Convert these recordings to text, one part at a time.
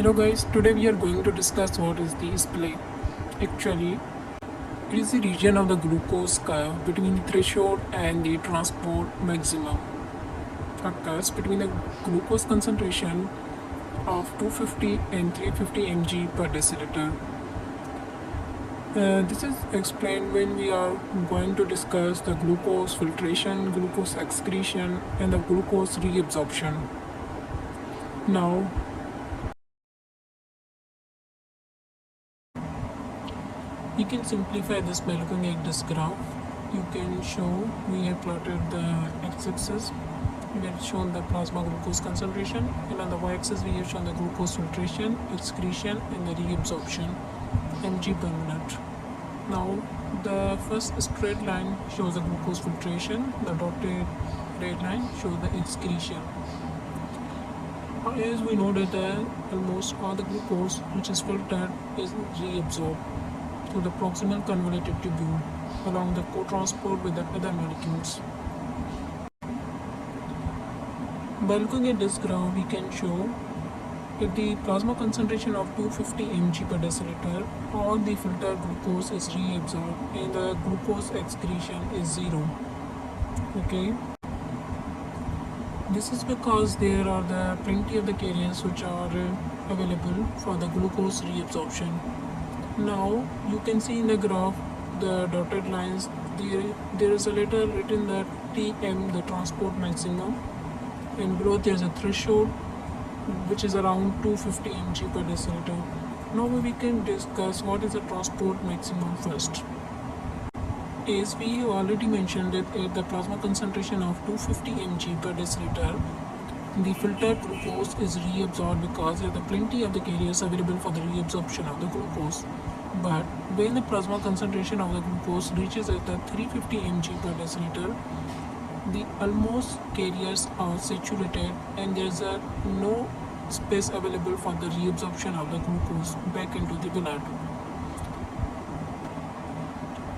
Hello guys, today we are going to discuss what is the Splay. Actually, it is the region of the glucose curve between the threshold and the transport maximum. Occurs between the glucose concentration of 250 and 350 mg per deciliter. This is explained when we are going to discuss the glucose filtration, glucose excretion, and the glucose reabsorption. Now, you can simplify this by looking at this graph. You can show we have plotted the x-axis. We have shown the plasma glucose concentration, and on the y-axis we have shown the glucose filtration, excretion, and the reabsorption, mg per minute. Now, the first straight line shows the glucose filtration. The dotted red line shows the excretion. As we know that almost all the glucose which is filtered is reabsorbed through the proximal convoluted tubule along the co-transport with the other molecules. By looking at this graph, we can show if the plasma concentration of 250 mg per deciliter, all the filtered glucose is reabsorbed and the glucose excretion is zero. Okay. This is because there are plenty of the carriers which are available for the glucose reabsorption. Now you can see in the graph the dotted lines, there is a letter written that Tm, the transport maximum, and below there is a threshold which is around 250 mg per deciliter. Now we can discuss what is the transport maximum first. As we have already mentioned that at the plasma concentration of 250 mg per deciliter, the filtered glucose is reabsorbed because there are plenty of the carriers available for the reabsorption of the glucose. But when the plasma concentration of the glucose reaches at the 350 mg per deciliter, the almost carriers are saturated and there is no space available for the reabsorption of the glucose back into the blood.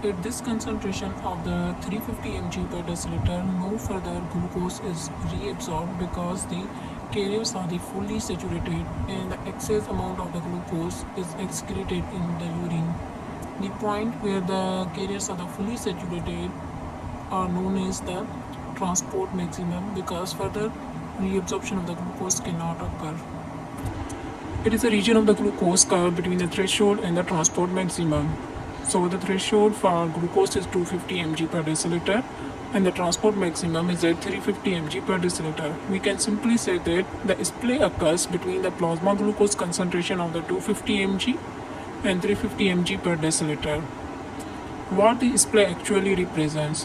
At this concentration of the 350 mg per deciliter, no further glucose is reabsorbed because the carriers are fully saturated and the excess amount of the glucose is excreted in the urine. The point where the carriers are fully saturated are known as the transport maximum because further reabsorption of the glucose cannot occur. It is a region of the glucose curve between the threshold and the transport maximum. So the threshold for glucose is 250 mg per deciliter and the transport maximum is at 350 mg per deciliter. We can simply say that the splay occurs between the plasma glucose concentration of the 250 mg and 350 mg per deciliter. What the splay actually represents?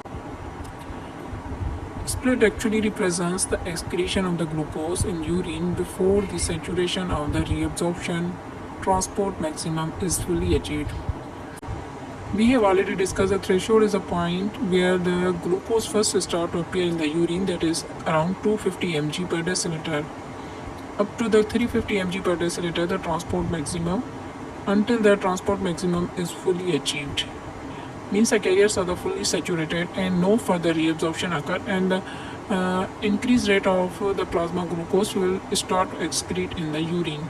Split actually represents the excretion of the glucose in urine before the saturation of the reabsorption transport maximum is fully achieved. We have already discussed the threshold is a point where the glucose first starts to appear in the urine, that is around 250 mg per deciliter. Up to the 350 mg per deciliter, the transport maximum, until the transport maximum is fully achieved. Means the carriers are fully saturated and no further reabsorption occur, and the increased rate of the plasma glucose will start to excrete in the urine.